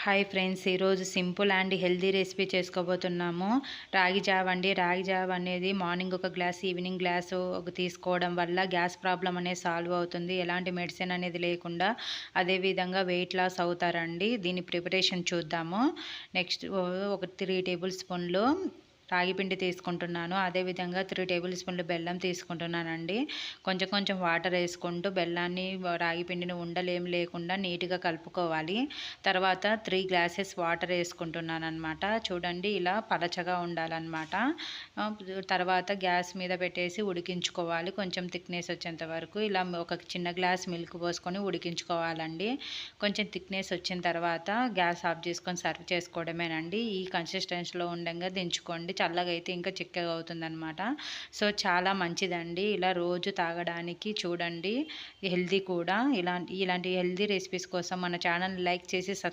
Hi friends, ఈరోజు simple and healthy recipe చేసుకోబోతున్నాము. రాగి జావ అండి. రాగి జావ అనేది మార్నింగ్ ఒక గ్లాస్, ఈవినింగ్ గ్లాసు ఒక తీసుకోవడం వల్ల గ్యాస్ ప్రాబ్లం అనేది సాల్వ్ అవుతుంది. ఎలాంటి మెడిసిన్ అనేది లేకుండా. అదేవిధంగా వెయిట్ లాస్ అవుతారండి. దీని ప్రిపరేషన్ చూద్దాము. నెక్స్ట్ ఒక 3 టేబుల్ స్పూన్లు రాగి పిండి తీసుకుంటున్నాను. అదేవిధంగా 3 టేబుల్ స్పూన్లు బెల్లం తీసుకుంటున్నానండి. కొంచెం కొంచెం వాటర్ వేసుకుంటూ బెల్లాన్ని, రాగి పిండిని ఉండలేం లేకుండా నీట్గా కలుపుకోవాలి. తర్వాత 3 గ్లాసెస్ వాటర్ వేసుకుంటున్నాను అనమాట. చూడండి, ఇలా పలచగా ఉండాలన్నమాట. తర్వాత గ్యాస్ మీద పెట్టేసి ఉడికించుకోవాలి. కొంచెం థిక్నెస్ వచ్చేంత వరకు ఇలా ఒక చిన్న గ్లాస్ మిల్క్ పోసుకొని ఉడికించుకోవాలండి. కొంచెం థిక్నెస్ వచ్చిన తర్వాత గ్యాస్ ఆఫ్ చేసుకొని సర్వ్ చేసుకోవడమేనండి. ఈ కన్సిస్టెన్సీలో ఉండగా దించుకోండి. చల్లగా అయితే ఇంకా చిక్కగా అవుతుందన్నమాట. సో చాలా మంచిదండి. ఇలా రోజు తాగడానికి చూడండి. హెల్తీ కూడా. ఇలాంటి హెల్తీ రెసిపీస్ కోసం మన ఛానల్ లైక్ చేసి